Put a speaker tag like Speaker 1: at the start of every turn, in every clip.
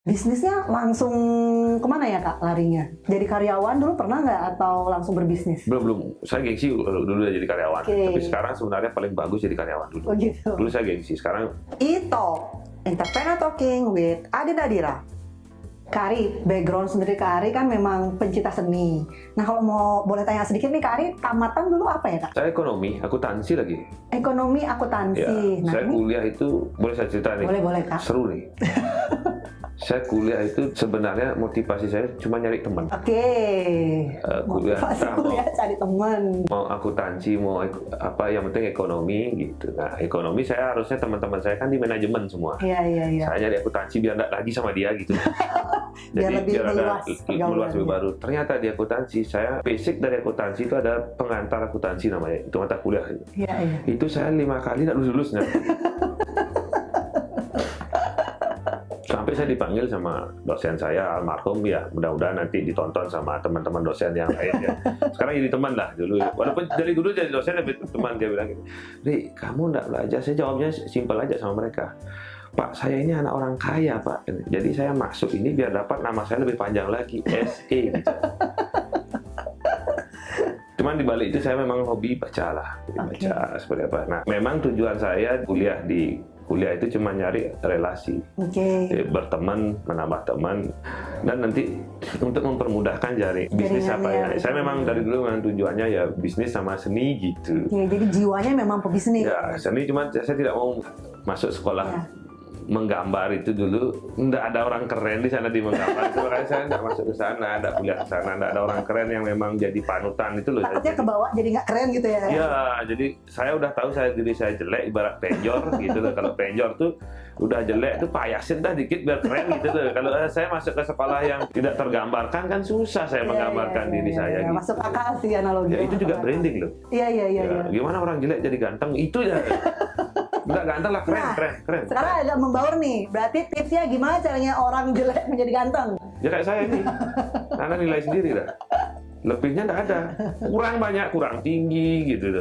Speaker 1: Bisnisnya langsung kemana ya Kak larinya? Jadi karyawan dulu pernah nggak atau langsung berbisnis?
Speaker 2: Belum. Saya gengsi dulu udah jadi karyawan.
Speaker 1: Oke.
Speaker 2: Tapi sekarang sebenarnya paling bagus jadi karyawan dulu.
Speaker 1: Oh gitu.
Speaker 2: Dulu saya gengsi, sekarang
Speaker 1: Ito, Entrepreneur Talking with Adi Nadira. Kak, background sendiri Kak Ari kan memang pencinta seni. Nah kalau mau boleh tanya sedikit nih Kak Ari, tamatan dulu apa ya Kak?
Speaker 2: saya ekonomi, akuntansi lagi.
Speaker 1: Ekonomi akuntansi.
Speaker 2: Ya, saya
Speaker 1: ini
Speaker 2: kuliah itu, boleh saya cerita nih?
Speaker 1: boleh Kak.
Speaker 2: Seru nih. Saya kuliah itu sebenarnya motivasi saya cuma nyari teman.
Speaker 1: Oke.
Speaker 2: Kuliah,
Speaker 1: Motivasi kuliah cari teman.
Speaker 2: mau akuntansi, mau apa, yang penting ekonomi gitu. Nah, ekonomi saya harusnya teman-teman saya kan di manajemen semua.
Speaker 1: Iya.
Speaker 2: Saya nyari akuntansi biar nggak lagi sama dia gitu.
Speaker 1: Biar lebih
Speaker 2: ada
Speaker 1: meluas
Speaker 2: meluas
Speaker 1: pergaulannya.
Speaker 2: lebih baru. Ternyata di akuntansi, saya basic dari akuntansi itu ada pengantar akuntansi namanya, itu mata kuliah.
Speaker 1: Iya.
Speaker 2: Itu saya 5 kali nggak lulus-lulusnya. Sampai saya dipanggil sama dosen saya, almarhum, ya mudah-mudahan nanti ditonton sama teman-teman dosen yang lain ya. Sekarang jadi teman lah dulu. Walaupun dari dulu jadi dosen tapi teman, dia bilang gitu. Ri, kamu nggak belajar? Saya jawabnya simpel aja sama mereka. Pak, saya ini anak orang kaya, Pak. Jadi saya masuk ini biar dapat nama saya lebih panjang lagi, SE gitu. Cuman di balik itu saya memang hobi baca lah, baca seperti apa. Nah, memang tujuan saya kuliah itu cuma nyari relasi, berteman, menambah teman, dan nanti untuk mempermudahkan jari bisnis apa ya. Saya memang dari dulu memang tujuannya ya bisnis sama seni gitu.
Speaker 1: Ya, jadi jiwanya memang pebisnis.
Speaker 2: Ya, seni, cuma saya tidak mau masuk sekolah. Ya. Menggambar itu dulu, nggak ada orang keren di sana di menggambar itu, makanya saya nggak masuk ke sana, nggak kuliah ke sana, nggak ada orang keren yang memang jadi panutan itu loh.
Speaker 1: Takutnya ke bawah jadi nggak keren gitu ya?
Speaker 2: Iya, jadi saya udah tahu diri saya jelek, ibarat penjor gitu loh. Kalau penjor tuh udah jelek tuh payasin dah dikit biar keren gitu loh. Kalau saya masuk ke sekolah yang tidak tergambarkan kan susah saya menggambarkan diri saya. Gitu.
Speaker 1: Masuk akal sih analogi.
Speaker 2: Ya itu juga branding loh.
Speaker 1: Iya.
Speaker 2: Gimana orang jelek jadi ganteng, itu ya. Nggak ganteng lah, keren.
Speaker 1: Sekarang agak membaur nih, berarti tipsnya gimana caranya orang jelek menjadi ganteng?
Speaker 2: Ya kayak saya ini, Anda nilai sendiri dah. Lebihnya nggak ada, kurang banyak, kurang tinggi gitu,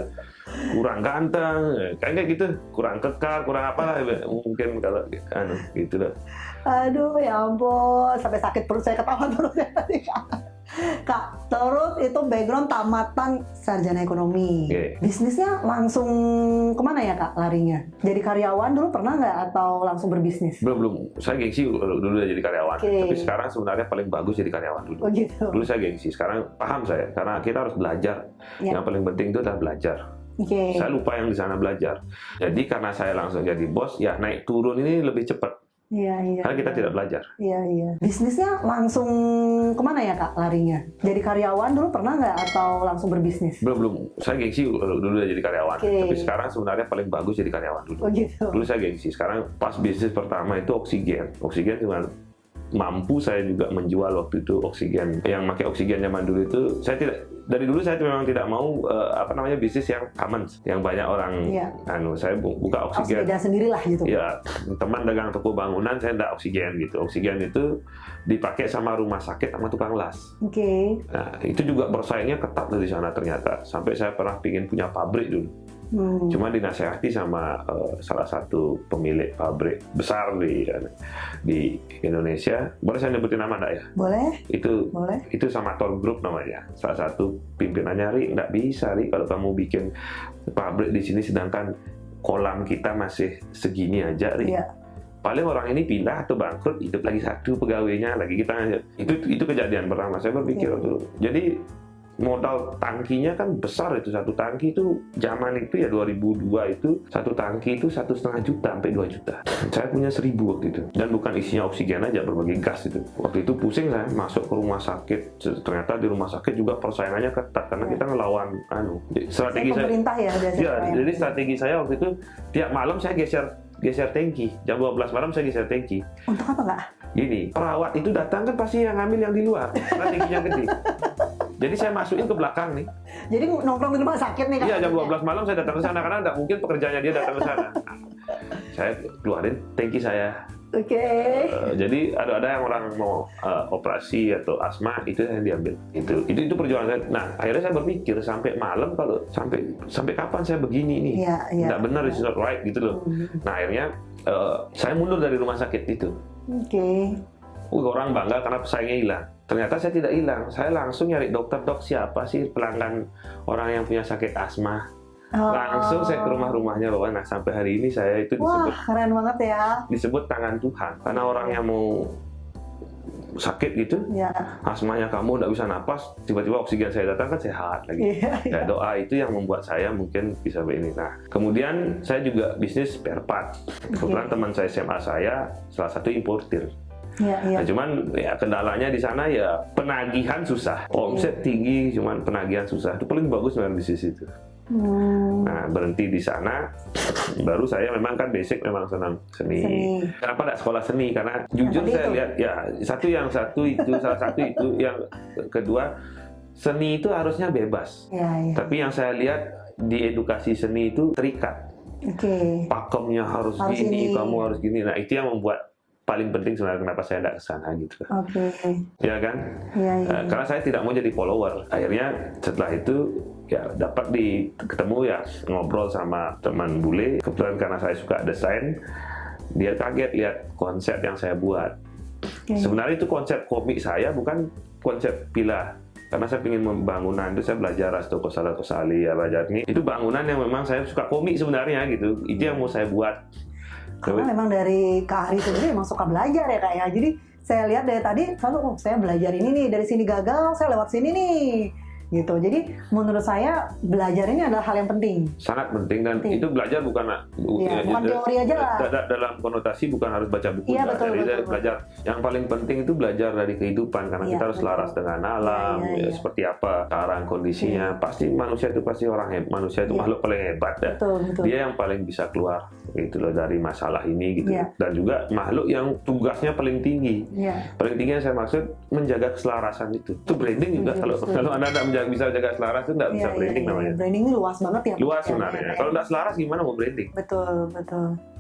Speaker 2: kurang ganteng, kayak gitu, kurang kekar, kurang apa, mungkin kalau gitu loh.
Speaker 1: Aduh ya ampun, sampai sakit perut saya ketawa terus ya tadi Kak, terus itu background tamatan sarjana ekonomi. Bisnisnya langsung kemana ya Kak larinya? Jadi karyawan dulu pernah nggak atau langsung berbisnis?
Speaker 2: Belum. Saya gengsi dulu udah jadi karyawan. Tapi sekarang sebenarnya paling bagus jadi karyawan dulu.
Speaker 1: Oh gitu.
Speaker 2: Dulu saya gengsi, sekarang paham saya. Karena kita harus belajar. Yang paling penting itu adalah belajar. Saya lupa yang di sana belajar. Jadi karena saya langsung jadi bos, ya naik turun ini lebih cepat.
Speaker 1: Iya.
Speaker 2: Karena kita tidak belajar.
Speaker 1: Iya. Bisnisnya langsung kemana ya Kak larinya? Jadi karyawan dulu pernah nggak atau langsung berbisnis?
Speaker 2: Belum. Saya gengsi dulu udah jadi karyawan. Tapi sekarang sebenarnya paling bagus jadi karyawan dulu.
Speaker 1: Oh gitu.
Speaker 2: Dulu saya gengsi. Sekarang pas bisnis pertama itu oksigen. Oksigen cuma mampu saya juga menjual waktu itu oksigen. Yang pakai oksigen zaman dulu itu dari dulu saya memang tidak mau bisnis yang common, yang banyak orang saya buka oksigen.
Speaker 1: Beda sendirilah gitu.
Speaker 2: Ya, teman dagang toko bangunan, saya enggak oksigen gitu. Oksigen itu dipakai sama rumah sakit sama tukang las. Nah, itu juga bersaingnya ketat dari sana ternyata. Sampai saya pernah pingin punya pabrik dulu. Cuma dinasehati sama salah satu pemilik pabrik besar di Indonesia. Boleh saya nyebutin nama enggak ya?
Speaker 1: Boleh.
Speaker 2: Itu Samator Group namanya. Salah satu pimpinannya, Ri, nggak bisa Ri kalau kamu bikin pabrik di sini sedangkan kolam kita masih segini aja, Ri. Paling orang ini pindah atau bangkrut, hidup lagi satu pegawainya lagi kita. Itu kejadian pertama saya berpikir dulu. Jadi modal tangkinya kan besar, itu satu tangki itu zaman itu ya 2002 itu satu tangki itu 1,5 juta sampai 2 juta. Saya punya 1.000 waktu itu, dan bukan isinya oksigen aja, berbagai gas itu. Waktu itu pusing saya masuk ke rumah sakit. Ternyata di rumah sakit juga persaingannya ketat karena kita ngelawan strategi saya.
Speaker 1: Pemerintah ya,
Speaker 2: jadi strategi saya waktu itu tiap malam saya geser tangki. Jam 12 malam saya geser tangki.
Speaker 1: Untuk apa Kak?
Speaker 2: Gini, perawat itu datang kan pasti yang ngambil yang di luar, strateginya gede. Jadi saya masukin ke belakang nih.
Speaker 1: Jadi nongkrong di rumah sakit nih Kak?
Speaker 2: Iya, jam 12 malam saya datang ke sana karena nggak mungkin pekerjaannya dia datang ke sana. Saya keluarin tangki saya. Jadi ada yang orang mau operasi atau asma, itu yang diambil. Itu perjuangan saya. Nah, akhirnya saya berpikir sampai malam, kalau sampai kapan saya begini nih? Nggak benar, it's not right gitu loh. Nah, akhirnya saya mundur dari rumah sakit itu. orang bangga karena pesaingnya hilang. Ternyata saya tidak hilang. Saya langsung nyari dokter, dok siapa sih pelanggan orang yang punya sakit asma. Langsung saya ke rumah-rumahnya loh. Nah sampai hari ini saya itu disebut,
Speaker 1: keren banget ya.
Speaker 2: Disebut tangan Tuhan. Karena orang yang mau sakit gitu, asmanya kamu nggak bisa napas, tiba-tiba oksigen saya datang kan sehat lagi. Ya doa itu yang membuat saya mungkin bisa begini. Nah kemudian saya juga bisnis spare part. Kebetulan teman saya SMA saya salah satu importir. Nah, cuman ya kendalanya di sana ya penagihan susah, omset tinggi, cuman penagihan susah. Itu paling bagus dengan bisnis itu. Nah berhenti di sana, baru saya memang kan basic memang senang seni. Kenapa tidak sekolah seni? Karena jujur saya lihat ya salah satu itu, yang kedua seni itu harusnya bebas. Tapi yang saya lihat di edukasi seni itu terikat. Pakemnya harus gini, kamu harus gini. Nah itu yang membuat paling penting sebenarnya kenapa saya tidak ke sana gitu. Ya kan? Karena saya tidak mau jadi follower. Akhirnya setelah itu ya dapat ketemu ya ngobrol sama teman bule. Kebetulan karena saya suka desain, dia kaget lihat konsep yang saya buat. Sebenarnya itu konsep komik saya, bukan konsep villa. Karena saya ingin membangunan itu, saya belajar Astokosala Kosali, ya belajar ini. Itu bangunan yang memang saya suka komik sebenarnya gitu. Itu yang mau saya buat.
Speaker 1: Karena memang dari Kak Ari sendiri memang suka belajar ya Kak ya. Jadi saya lihat dari tadi selalu saya belajar ini nih, dari sini gagal, saya lewat sini nih. Gitu. Jadi menurut saya belajar ini adalah hal yang penting.
Speaker 2: Sangat penting dan itu belajar bukan
Speaker 1: teori aja lah.
Speaker 2: Dalam konotasi bukan harus baca buku. Betul. Belajar yang paling penting itu belajar dari kehidupan karena kita harus selaras dengan alam, seperti apa sekarang kondisinya. Pasti manusia itu manusia itu makhluk paling hebat ya. Betul. Dia yang paling bisa keluar gitu loh dari masalah ini gitu. Dan juga makhluk yang tugasnya paling tinggi. Paling tinggi yang saya maksud menjaga keselarasan itu. Itu branding juga kalau Anda tidak bisa jaga selaras itu nggak bisa branding namanya.
Speaker 1: Branding ini luas banget ya.
Speaker 2: Luas sebenarnya. Kalau nggak selaras gimana mau branding?
Speaker 1: Betul.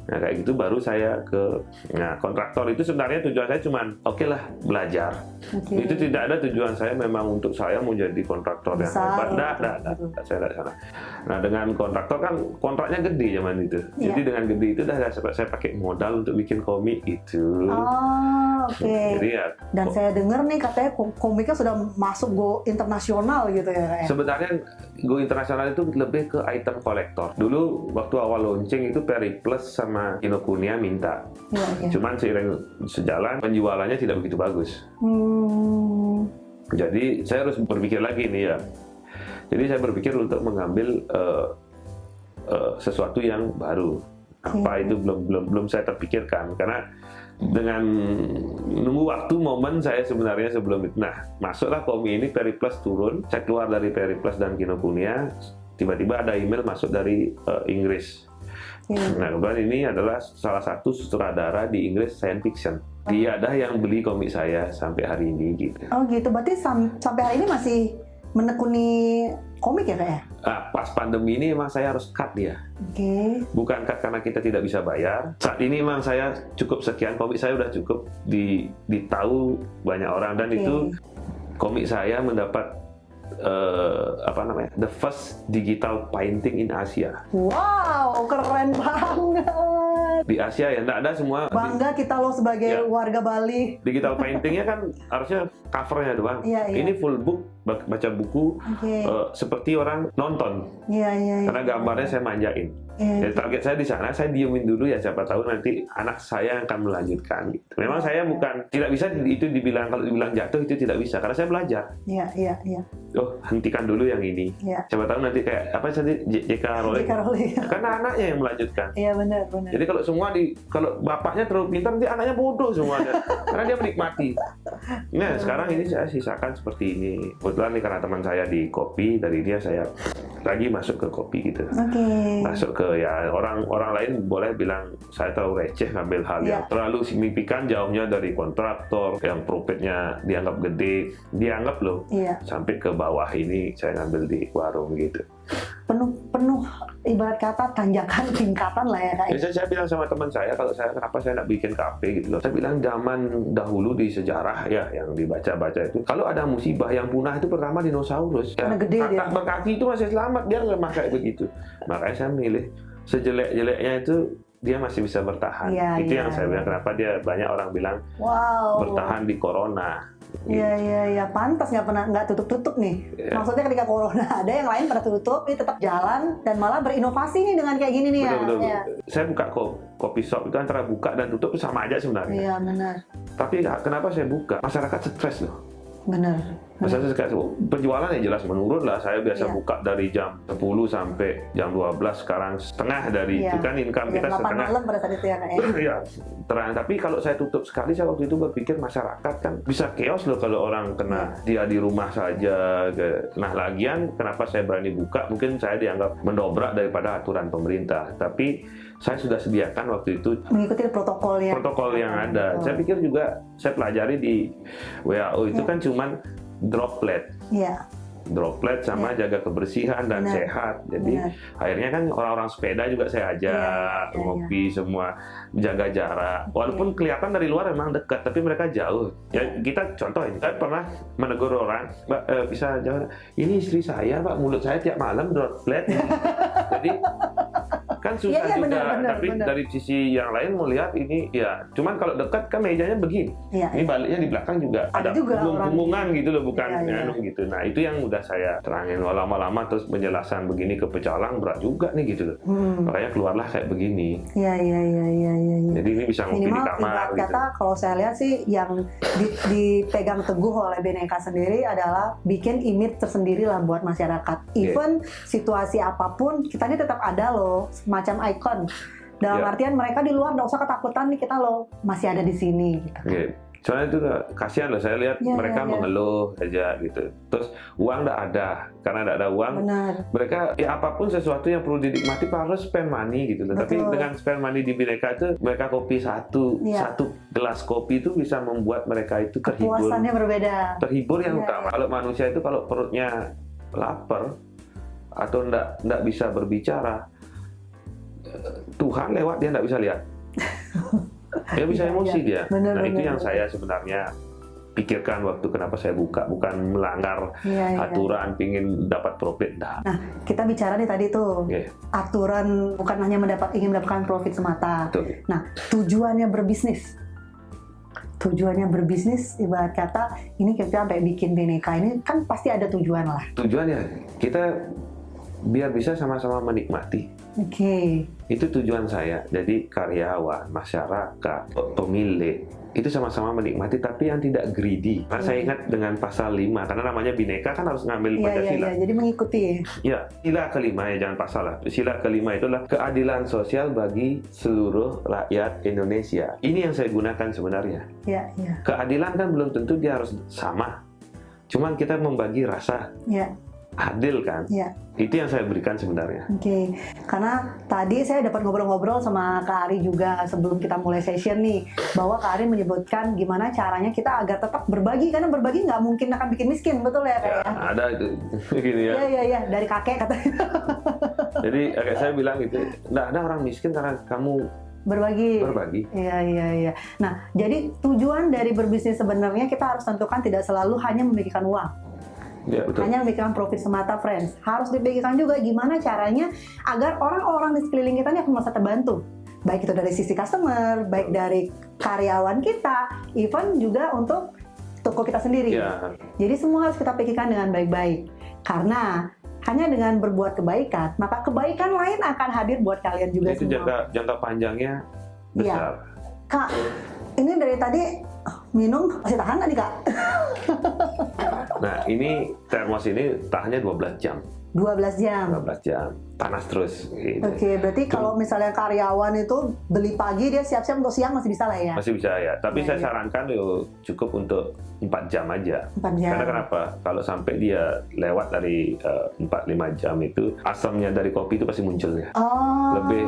Speaker 2: Nah kayak gitu baru saya kontraktor itu sebenarnya tujuan saya cuma oke lah belajar. Itu tidak ada tujuan saya memang untuk saya mau jadi kontraktor yang hebat. Nggak, saya tidak sana. Nah dengan kontraktor kan kontraknya gede zaman itu. Jadi dengan gede itu saya pakai modal untuk bikin komik itu. Jadi ya. Dan
Speaker 1: saya dengar nih katanya komiknya sudah masuk go internasional gitu ya.
Speaker 2: Sebenarnya go internasional itu lebih ke item kolektor. Dulu waktu awal launching itu Periplus sama Kinokuniya minta. Cuman seiring sejalan penjualannya tidak begitu bagus. Jadi saya harus berpikir lagi nih ya. Jadi saya berpikir untuk mengambil sesuatu yang baru. Apa itu belum saya terpikirkan karena dengan nunggu waktu momen saya sebenarnya sebelum itu. Nah, masuklah komik ini Periplus turun, saya keluar dari Periplus dan Kinokuniya, tiba-tiba ada email masuk dari Inggris. Nah, kebetulan ini adalah salah satu sutradara di Inggris science fiction. Dia ada yang beli komik saya sampai hari ini gitu.
Speaker 1: Oh gitu, berarti sampai hari ini masih menekuni komik ya Kak ya?
Speaker 2: Pas pandemi ini memang saya harus cut dia. Bukan cut karena kita tidak bisa bayar. Saat ini memang saya cukup sekian, komik saya udah cukup ditahu banyak orang dan itu komik saya mendapat the first digital painting in Asia.
Speaker 1: Wow, keren banget.
Speaker 2: Di Asia ya, nggak ada semua.
Speaker 1: Bangga kita loh sebagai warga Bali.
Speaker 2: Digital paintingnya kan harusnya covernya doang. Ini full book, baca buku seperti orang nonton. Karena gambarnya saya manjain. Jadi target saya di sana, saya diemin dulu ya, siapa tahu nanti anak saya akan melanjutkan. Gitu. Memang saya bukan tidak bisa itu dibilang, kalau dibilang jatuh itu tidak bisa karena saya belajar. Oh, hentikan dulu yang ini. Siapa tahu nanti kayak apa tadi J.K. Rowling. Karena anaknya yang melanjutkan.
Speaker 1: Benar.
Speaker 2: Jadi kalau kalau bapaknya terlalu pintar nanti anaknya bodoh semua karena dia menikmati. Nah, sekarang ini saya sisakan seperti ini. Kebetulan nih karena teman saya di kopi, dari dia saya lagi masuk ke kopi gitu. Masuk ke ya orang lain boleh bilang saya terlalu receh ngambil hal yang terlalu signifikan, jauhnya dari kontraktor yang profitnya dianggap gede, dianggap loh sampai ke bawah ini saya ngambil di warung gitu.
Speaker 1: Penuh ibarat kata tanjakan tingkatan lah ya Kak.
Speaker 2: Saya bilang sama teman saya, kalau saya kenapa saya nak bikin kafe gitu loh. Saya bilang zaman dahulu di sejarah ya yang dibaca-baca itu, kalau ada musibah yang punah itu pertama dinosaurus. Kakak berkaki itu masih selamat, dia lemah kayak begitu. Makanya saya milih sejelek-jeleknya itu dia masih bisa bertahan.
Speaker 1: Iya,
Speaker 2: Itu
Speaker 1: iya,
Speaker 2: yang saya bilang, kenapa dia banyak orang bilang
Speaker 1: wow,
Speaker 2: bertahan di corona.
Speaker 1: Iya, pantas nggak tutup-tutup nih.
Speaker 2: Iya.
Speaker 1: Maksudnya ketika corona ada, yang lain pada tutup, ini tetap jalan dan malah berinovasi nih dengan kayak gini nih ya.
Speaker 2: Betul.
Speaker 1: Iya.
Speaker 2: Saya buka kopi shop itu antara buka dan tutup sama aja sebenarnya.
Speaker 1: Iya, benar.
Speaker 2: Tapi kenapa saya buka? Masyarakat stres loh.
Speaker 1: Benar.
Speaker 2: Masyarakat stres. Penjualan ya jelas menurun lah. Saya biasa
Speaker 1: Iya.
Speaker 2: buka dari jam 10 sampai jam 12, sekarang setengah dari
Speaker 1: Iya.
Speaker 2: itu kan income kita
Speaker 1: 8
Speaker 2: setengah.
Speaker 1: malam pada saat itu ya, Kak, ya.
Speaker 2: Iya, terang. Tapi kalau saya tutup sekali, saya waktu itu berpikir masyarakat kan bisa chaos loh kalau orang kena dia di rumah saja. Nah, lagian kenapa saya berani buka? Mungkin saya dianggap mendobrak daripada aturan pemerintah. Tapi saya sudah sediakan waktu itu
Speaker 1: Mengikuti protokol
Speaker 2: yang ada.
Speaker 1: Betul.
Speaker 2: Saya pikir juga saya pelajari di WHO itu kan cuman droplet.
Speaker 1: Iya.
Speaker 2: Droplet sama jaga kebersihan dan
Speaker 1: Benar.
Speaker 2: sehat. Jadi akhirnya kan orang-orang sepeda juga saya ajak
Speaker 1: Iya.
Speaker 2: ngopi semua, jaga jarak. Walaupun kelihatan dari luar memang dekat, tapi mereka jauh. Ya kita contoh ini, saya pernah menegur orang, Mbak bisa jauh. Ini istri saya, Pak, mulut saya tiap malam droplet. Jadi kan susah
Speaker 1: Iya,
Speaker 2: juga.
Speaker 1: benar,
Speaker 2: Tapi
Speaker 1: benar.
Speaker 2: dari sisi yang lain melihat ini ya, cuman kalau dekat kan mejanya begini.
Speaker 1: Iya.
Speaker 2: Ini baliknya di belakang juga
Speaker 1: Ada juga orang.
Speaker 2: punggungan gitu loh, bukan
Speaker 1: Iya.
Speaker 2: gitu. Nah, itu yang udah saya terangin. Lama-lama terus penjelasan begini ke pecalang berat juga nih gitu loh. Makanya keluarlah kayak begini.
Speaker 1: Iya.
Speaker 2: Jadi ini bisa ngopi di
Speaker 1: Minimal
Speaker 2: kamar
Speaker 1: ibarat
Speaker 2: gitu.
Speaker 1: kata kalau saya lihat sih yang dipegang teguh oleh Bhinneka sendiri adalah bikin image tersendiri lah buat masyarakat. Even situasi apapun kita ini tetap ada loh, semacam ikon. Dalam artian mereka di luar nggak usah ketakutan nih, kita loh masih ada di sini. Gitu.
Speaker 2: Oke. Soalnya itu kasihan loh, saya lihat mereka mengeluh aja gitu. Terus uang nggak ada, karena nggak ada uang.
Speaker 1: Benar.
Speaker 2: Mereka apapun sesuatu yang perlu dinikmati harus spend money gitu loh. Tapi dengan spend money di Bhinneka itu mereka kopi satu gelas kopi itu bisa membuat mereka itu terhibur.
Speaker 1: Kepuasannya berbeda.
Speaker 2: Terhibur yang utama. Kalau manusia itu kalau perutnya lapar atau nggak bisa berbicara, Tuhan lewat dia nggak bisa lihat. Dia bisa emosi dia. Nah itu yang saya sebenarnya pikirkan waktu kenapa saya buka, bukan melanggar aturan, pingin dapat profit. Nah
Speaker 1: kita bicara nih tadi tuh aturan bukan hanya ingin mendapatkan profit semata.
Speaker 2: Betul.
Speaker 1: Nah tujuannya berbisnis. Ibarat kata ini kita sampai bikin Bhinneka ini kan pasti ada tujuan lah.
Speaker 2: Tujuannya kita biar bisa sama-sama menikmati.
Speaker 1: Oke.
Speaker 2: Itu tujuan saya. Jadi karyawan, masyarakat, pemilik itu sama-sama menikmati, tapi yang tidak greedy. Karena saya ingat dengan pasal 5, karena namanya Bhinneka kan harus ngambil Pancasila.
Speaker 1: Iya, jadi mengikuti.
Speaker 2: Ya, sila kelima ya, jangan pasal lah. Sila kelima itulah keadilan sosial bagi seluruh rakyat Indonesia. Ini yang saya gunakan sebenarnya.
Speaker 1: Iya.
Speaker 2: Keadilan kan belum tentu dia harus sama. Cuman kita membagi rasa.
Speaker 1: Iya.
Speaker 2: Adil kan?
Speaker 1: Iya.
Speaker 2: Itu yang saya berikan sebenarnya.
Speaker 1: Oke. Karena tadi saya dapat ngobrol-ngobrol sama Kak Ari juga sebelum kita mulai session nih, bahwa Kak Ari menyebutkan gimana caranya kita agar tetap berbagi, karena berbagi nggak mungkin akan bikin miskin, betul ya Kak?
Speaker 2: Ya, ada itu begini ya.
Speaker 1: Iya, dari kakek katanya.
Speaker 2: Jadi kayak saya bilang gitu, nggak ada orang miskin karena kamu
Speaker 1: berbagi. Iya. Nah, jadi tujuan dari berbisnis sebenarnya kita harus tentukan tidak selalu hanya memikirkan uang.
Speaker 2: Ya, betul.
Speaker 1: Hanya memikirkan profit semata, friends. Harus dipikirkan juga gimana caranya agar orang-orang di sekeliling kita ini akan merasa terbantu. Baik itu dari sisi customer, baik dari karyawan kita, even juga untuk toko kita sendiri.
Speaker 2: Ya.
Speaker 1: Jadi semua harus kita pikirkan dengan baik-baik. Karena hanya dengan berbuat kebaikan, maka kebaikan lain akan hadir buat kalian juga
Speaker 2: Itu
Speaker 1: semua.
Speaker 2: jangka panjangnya besar.
Speaker 1: Iya. Kak, ini dari tadi minum masih tahan nggak nih Kak?
Speaker 2: Nah, ini termos ini tahannya 12 jam.
Speaker 1: 12 jam.
Speaker 2: 12 jam. Panas terus. Gitu.
Speaker 1: Oke, berarti kalau misalnya karyawan itu beli pagi, dia siap-siap untuk siang masih bisa lah ya?
Speaker 2: Masih bisa ya. Tapi saya sarankan cukup untuk 4 jam aja.
Speaker 1: 4 jam.
Speaker 2: Karena kenapa? Kalau sampai dia lewat dari 4-5 jam itu, asamnya dari kopi itu pasti muncul ya. Lebih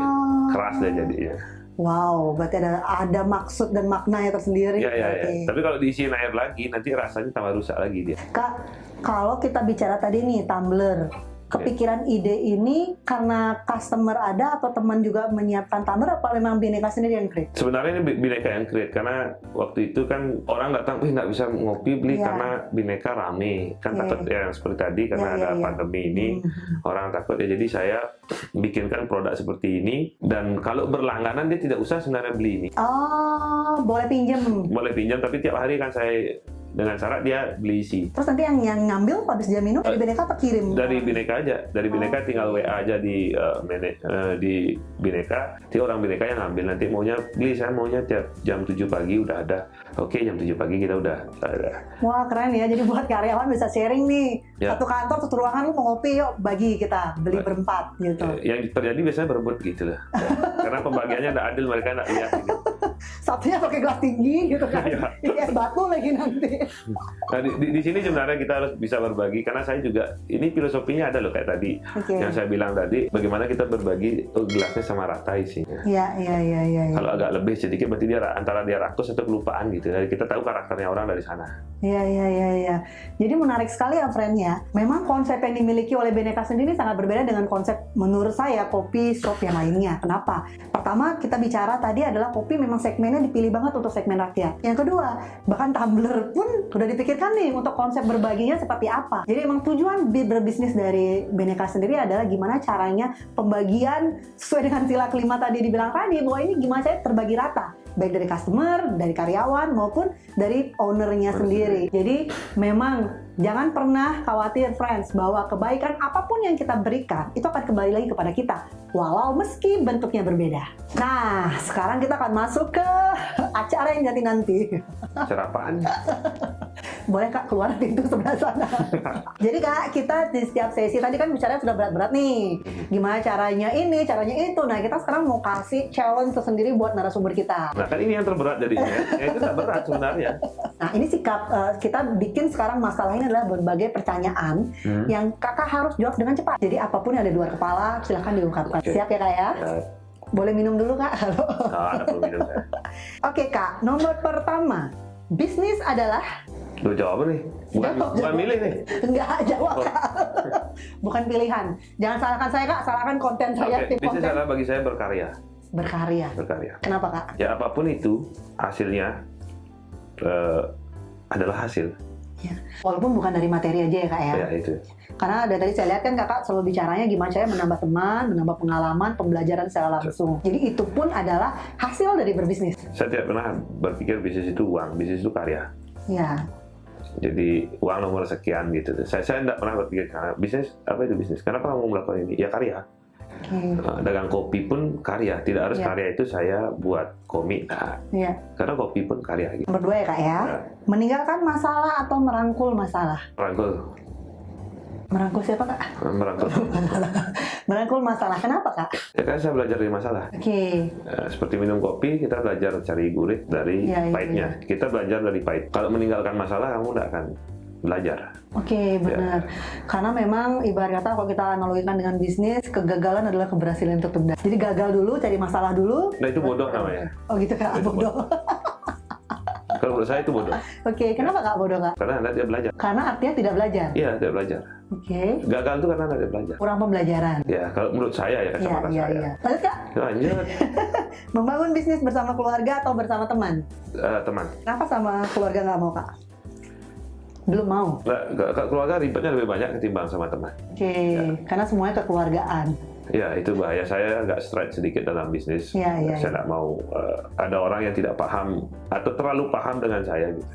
Speaker 2: keras deh jadinya.
Speaker 1: Wow, berarti ada maksud dan maknanya tersendiri.
Speaker 2: Iya. Tapi kalau diisiin air lagi, nanti rasanya tambah rusak lagi dia.
Speaker 1: Kak, kalau kita bicara tadi nih tumbler, kepikiran ide ini karena customer ada atau teman juga menyiapkan tumbler, apa memang Bhinneka sendiri yang create?
Speaker 2: Sebenarnya ini Bhinneka yang create, karena waktu itu kan orang datang, nggak bisa ngopi beli karena Bhinneka rame. Kan takut yang seperti tadi, karena ada pandemi ini, orang takut ya. Jadi saya bikinkan produk seperti ini, dan kalau berlangganan dia tidak usah sebenarnya beli ini.
Speaker 1: Oh, boleh pinjam? Boleh
Speaker 2: pinjam, tapi tiap hari kan saya dengan syarat dia beli isi.
Speaker 1: Terus nanti yang ngambil habis dia minum dari Bhinneka apa kirim?
Speaker 2: Dari Bhinneka aja, dari Bhinneka tinggal WA aja di di Bhinneka, nanti orang Bhinneka yang ngambil. Nanti maunya beli, saya maunya tiap jam 7 pagi udah ada. Oke, jam 7 pagi kita udah ada.
Speaker 1: Wah, keren ya, jadi buat karyawan bisa sharing nih, satu kantor, satu ruangan, lu mau ngopi, yuk bagi kita, beli berempat gitu.
Speaker 2: Yang terjadi biasanya berebut gitu lah. Karena pembagiannya nggak adil, mereka nggak lihat gitu.
Speaker 1: Satunya pakai gelas tinggi gitu kan, ini es batu lagi nanti.
Speaker 2: Nah, di sini sebenarnya kita harus bisa berbagi, karena saya juga, ini filosofinya ada loh, kayak tadi yang saya bilang tadi, bagaimana kita berbagi gelasnya sama rata isinya.
Speaker 1: Iya.
Speaker 2: Kalau agak lebih sedikit berarti dia antara dia rakus atau kelupaan gitu. Jadi kita tahu karakternya orang dari sana.
Speaker 1: Iya. Jadi menarik sekali ya, friend ya. Memang konsep yang dimiliki oleh Bhinneka sendiri sangat berbeda dengan konsep menurut saya kopi shop yang lainnya. Kenapa? Pertama, kita bicara tadi adalah kopi memang segmennya dipilih banget untuk segmen rakyat. Yang kedua, bahkan tumbler pun sudah dipikirkan nih untuk konsep berbaginya seperti apa. Jadi emang tujuan berbisnis dari Bhinneka sendiri adalah gimana caranya pembagian sesuai dengan sila kelima tadi dibilang tadi, bahwa ini gimana saya terbagi rata, baik dari customer, dari karyawan, maupun dari ownernya sendiri. Jadi memang jangan pernah khawatir, friends, bahwa kebaikan apapun yang kita berikan itu akan kembali lagi kepada kita, walau meski bentuknya berbeda. Nah, sekarang kita akan masuk ke acara yang nanti.
Speaker 2: Acara apaan?
Speaker 1: Boleh Kak keluar pintu sebelah sana. Jadi Kak, kita di setiap sesi tadi kan bicaranya sudah berat-berat nih. Gimana caranya ini, caranya itu. Nah, kita sekarang mau kasih challenge tersendiri buat narasumber kita.
Speaker 2: Nah, kan ini yang terberat jadinya. Ya itu nggak berat sebenarnya.
Speaker 1: Nah, ini sikap kita bikin sekarang masalahnya adalah berbagai pertanyaan yang Kakak harus jawab dengan cepat. Jadi apapun yang ada di luar kepala, silahkan diungkapkan. Siap ya Kak ya? Boleh minum dulu Kak? Halo.
Speaker 2: Ada perlu minum ya.
Speaker 1: Oke Kak, nomor pertama. Bisnis adalah...
Speaker 2: Lu jawab nih, bukan milih nih.
Speaker 1: Enggak, jawab Kak. Bukan pilihan. Jangan salahkan saya Kak, salahkan konten saya.
Speaker 2: Bisnis adalah bagi saya berkarya.
Speaker 1: Berkarya. Kenapa Kak?
Speaker 2: Ya apapun itu, hasilnya adalah hasil.
Speaker 1: Ya. Walaupun bukan dari materi aja ya Kak ya?
Speaker 2: Ya itu.
Speaker 1: Karena dari tadi saya lihat kan Kakak selalu bicaranya gimana saya menambah teman, menambah pengalaman, pembelajaran secara langsung. Jadi itu pun adalah hasil dari berbisnis.
Speaker 2: Saya tidak pernah berpikir bisnis itu uang, bisnis itu karya.
Speaker 1: Ya.
Speaker 2: Jadi uang nomor sekian gitu. Saya tidak pernah berpikir karena bisnis, apa itu bisnis? Kenapa kamu melakukan ini? Ya karya. Dagang kopi pun karya. Tidak harus karya itu saya buat komik. Karena kopi pun karya. Gitu.
Speaker 1: Nomor 2 ya Kak ya. Meninggalkan masalah atau merangkul masalah?
Speaker 2: Merangkul.
Speaker 1: Merangkul siapa Kak?
Speaker 2: Merangkul.
Speaker 1: Merangkul masalah. Kenapa Kak?
Speaker 2: Ya kan saya belajar dari masalah. Seperti minum kopi, kita belajar cari gurih dari pahitnya. Kita belajar dari pahit. Kalau meninggalkan masalah, kamu tidak akan belajar.
Speaker 1: Benar. Karena memang ibarat kata kalau kita analogikan dengan bisnis, kegagalan adalah keberhasilan yang tertunda. Jadi gagal dulu, cari masalah dulu.
Speaker 2: Nah itu bodoh namanya.
Speaker 1: Oh gitu Kak, bodoh.
Speaker 2: Kalau menurut saya itu bodoh.
Speaker 1: Kenapa Kak bodoh Kak?
Speaker 2: Karena Anda tidak belajar.
Speaker 1: Karena artinya tidak belajar?
Speaker 2: Iya, tidak belajar. Gagal itu karena Anda tidak belajar.
Speaker 1: Kurang pembelajaran?
Speaker 2: Ya, kalau menurut saya ya, kacamata saya.
Speaker 1: Lanjut Kak?
Speaker 2: Lanjut.
Speaker 1: Membangun bisnis bersama keluarga atau bersama teman?
Speaker 2: Teman.
Speaker 1: Kenapa sama keluarga nggak mau Kak? Belum mau?
Speaker 2: Keluarga ribetnya lebih banyak ketimbang sama teman.
Speaker 1: Karena semuanya kekeluargaan.
Speaker 2: Ya, itu bahaya. Saya agak straight sedikit dalam bisnis. Saya tidak mau ada orang yang tidak paham atau terlalu paham dengan saya. Gitu.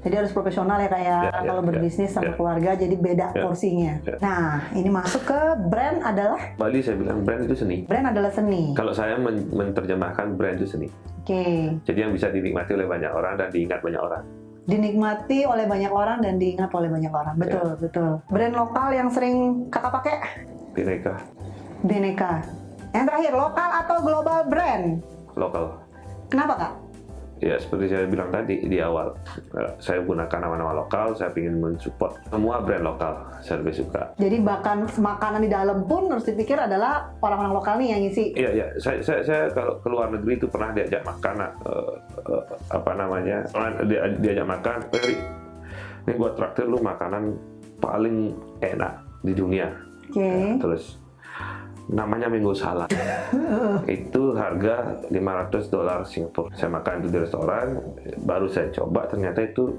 Speaker 1: Jadi harus profesional ya Kak ya. Kalau berbisnis sama keluarga, jadi beda porsinya. Nah, ini masuk ke brand adalah?
Speaker 2: Bali saya bilang brand itu seni.
Speaker 1: Brand adalah seni.
Speaker 2: Kalau saya menerjemahkan brand itu seni. Jadi yang bisa dinikmati oleh banyak orang dan diingat banyak orang.
Speaker 1: Dinikmati oleh banyak orang dan diingat oleh banyak orang. Betul. Brand lokal yang sering Kakak pakai? Bhinneka. Yang terakhir, lokal atau global brand?
Speaker 2: Lokal.
Speaker 1: Kenapa Kak?
Speaker 2: Ya seperti saya bilang tadi di awal, saya gunakan nama-nama lokal, saya ingin mensupport semua brand lokal, saya lebih suka. Jadi
Speaker 1: bahkan makanan di dalam pun harus dipikir adalah orang-orang lokal nih yang ngisi?
Speaker 2: Iya, saya kalau ke luar negeri itu pernah diajak makan, diajak makan, ini buat traktir lu makanan paling enak di dunia.
Speaker 1: Oke.
Speaker 2: Terus namanya mango salad. Itu harga $500 Singapura. Saya makan itu di restoran, baru saya coba ternyata itu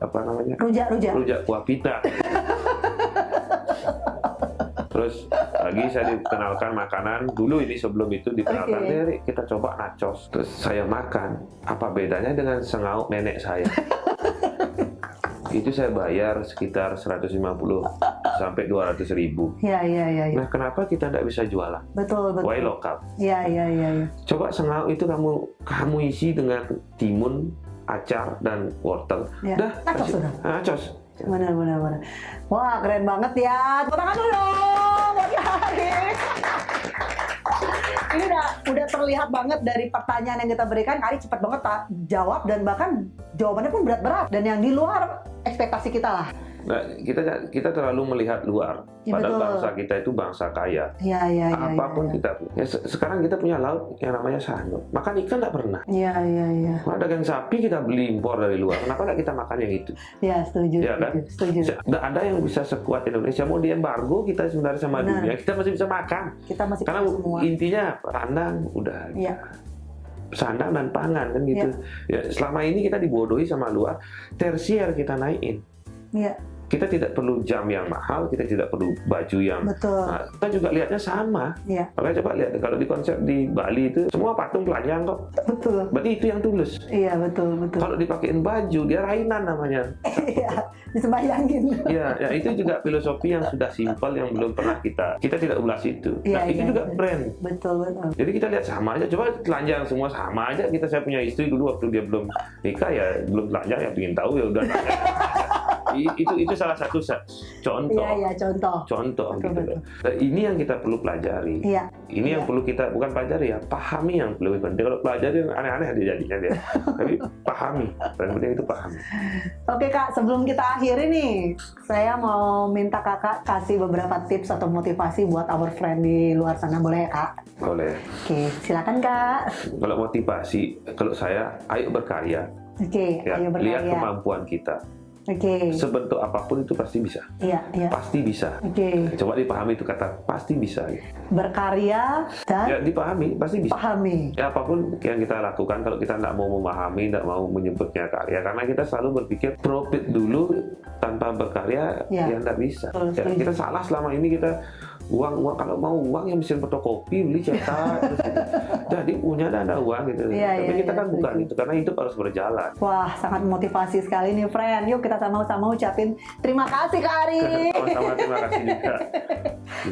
Speaker 2: apa namanya? Rujak kuah pita. Terus lagi saya dikenalkan makanan, dulu ini sebelum itu dikenalkan, Rik, kita coba nachos. Terus saya makan, apa bedanya dengan sengauk nenek saya? Itu saya bayar sekitar 150 sampai 200 ribu.
Speaker 1: Iya.
Speaker 2: Nah, kenapa kita tidak bisa jualan?
Speaker 1: Betul.
Speaker 2: Why lokal?
Speaker 1: Iya.
Speaker 2: Coba sengauk itu kamu isi dengan timun, acar, dan wortel.
Speaker 1: Ya.
Speaker 2: Dah, nachos.
Speaker 1: Benar. Wah, keren banget ya. Tepuk tangan dulu dong buat Kak. Ini udah terlihat banget dari pertanyaan yang kita berikan. Kak Ari cepat banget jawab, dan bahkan jawabannya pun berat-berat dan yang di luar ekspektasi kita lah.
Speaker 2: Nah, kita terlalu melihat luar.
Speaker 1: Ya,
Speaker 2: Padahal
Speaker 1: betul.
Speaker 2: bangsa kita itu bangsa kaya.
Speaker 1: Iya.
Speaker 2: Apapun kita punya. Sekarang kita punya laut yang namanya sanur. Makan ikan tidak pernah.
Speaker 1: Iya.
Speaker 2: Kalau dagang sapi kita beli impor dari luar. Kenapa tidak kita makan yang itu?
Speaker 1: Iya, setuju.
Speaker 2: Ya kan?
Speaker 1: Setuju.
Speaker 2: Tidak ada yang bisa sekuat Indonesia. Mau di embargo kita sebenarnya sama
Speaker 1: Benar.
Speaker 2: dunia, kita masih bisa makan.
Speaker 1: Kita masih
Speaker 2: Karena
Speaker 1: punya semua.
Speaker 2: intinya sandang udah.
Speaker 1: Iya.
Speaker 2: Sandang dan pangan kan gitu. Ya, selama ini kita dibodohi sama luar. Tersier kita naikin.
Speaker 1: Iya.
Speaker 2: Kita tidak perlu jam yang mahal, kita tidak perlu baju yang.
Speaker 1: Betul.
Speaker 2: Nah, kita juga lihatnya sama.
Speaker 1: Iya.
Speaker 2: Makanya coba lihat kalau di konsep di Bali itu semua patung telanjang kok.
Speaker 1: Betul.
Speaker 2: Berarti itu yang tulus.
Speaker 1: Iya, betul.
Speaker 2: Kalau dipakein baju dia rainan namanya.
Speaker 1: Iya, disembayangin.
Speaker 2: Ya itu juga filosofi yang sudah simpel yang belum pernah kita tidak ulas itu. Nah,
Speaker 1: Iya,
Speaker 2: itu
Speaker 1: iya,
Speaker 2: juga
Speaker 1: iya.
Speaker 2: brand.
Speaker 1: Betul.
Speaker 2: Jadi kita lihat sama aja. Coba telanjang semua sama aja. Saya punya istri dulu waktu dia belum nikah ya belum telanjang ya pengen tahu ya udah. itu salah satu contoh.
Speaker 1: Iya, contoh.
Speaker 2: Contoh
Speaker 1: Betul,
Speaker 2: gitu
Speaker 1: betul.
Speaker 2: loh. Nah, ini yang kita perlu pelajari.
Speaker 1: Iya.
Speaker 2: Ini yang perlu kita bukan pelajari ya, pahami yang lebih penting. Kalau pelajari aneh-aneh dia jadinya dia. Tapi pahami. Paling penting itu pahami.
Speaker 1: Oke Kak, sebelum kita akhiri nih, saya mau minta Kakak kasih beberapa tips atau motivasi buat our friend di luar sana, boleh ya Kak?
Speaker 2: Boleh.
Speaker 1: Oke, silakan Kak.
Speaker 2: Kalau motivasi, kalau saya, ayo berkarya.
Speaker 1: Oke,
Speaker 2: Ya,
Speaker 1: ayo berkarya.
Speaker 2: lihat kemampuan kita.
Speaker 1: Oke.
Speaker 2: Sebentuk apapun itu pasti bisa.
Speaker 1: Iya.
Speaker 2: Pasti bisa.
Speaker 1: Oke.
Speaker 2: Coba dipahami itu kata pasti bisa.
Speaker 1: Berkarya dan
Speaker 2: Ya dipahami, pasti bisa.
Speaker 1: pahami.
Speaker 2: Ya, apapun yang kita lakukan, kalau kita tidak mau memahami, tidak mau menyebutnya karya, karena kita selalu berpikir profit dulu tanpa berkarya,
Speaker 1: Ya.
Speaker 2: ya tidak bisa.
Speaker 1: Betul,
Speaker 2: Ya,
Speaker 1: setuju.
Speaker 2: kita salah selama ini, kita uang kalau mau uang yang mesin fotokopi beli cetak terus gitu. Jadi punya ada uang gitu.
Speaker 1: Iya,
Speaker 2: Tapi kita
Speaker 1: iya,
Speaker 2: kan bukan
Speaker 1: setuju.
Speaker 2: itu, karena hidup harus berjalan.
Speaker 1: Wah, sangat motivasi sekali nih, friend. Yuk kita sama-sama ucapin terima kasih Kak Ari.
Speaker 2: Sama-sama, terima kasih juga.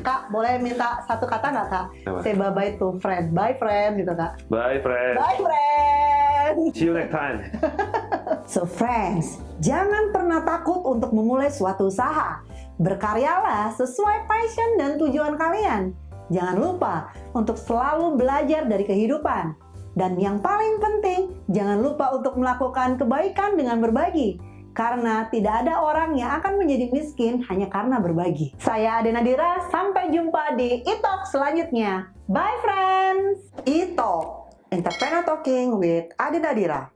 Speaker 1: Kak, boleh minta satu kata nggak Kak?
Speaker 2: Apa?
Speaker 1: Say bye-bye to friend. Bye friend gitu Kak.
Speaker 2: Bye friend.
Speaker 1: Bye friend.
Speaker 2: See you next time.
Speaker 1: So friends, jangan pernah takut untuk memulai suatu usaha. Berkaryalah sesuai passion dan tujuan kalian. Jangan lupa untuk selalu belajar dari kehidupan. Dan yang paling penting, jangan lupa untuk melakukan kebaikan dengan berbagi. Karena tidak ada orang yang akan menjadi miskin hanya karena berbagi. Saya Ade Nadira, sampai jumpa di e-talk selanjutnya. Bye friends! E-talk, Entrepreneur Talking with Ade Nadira.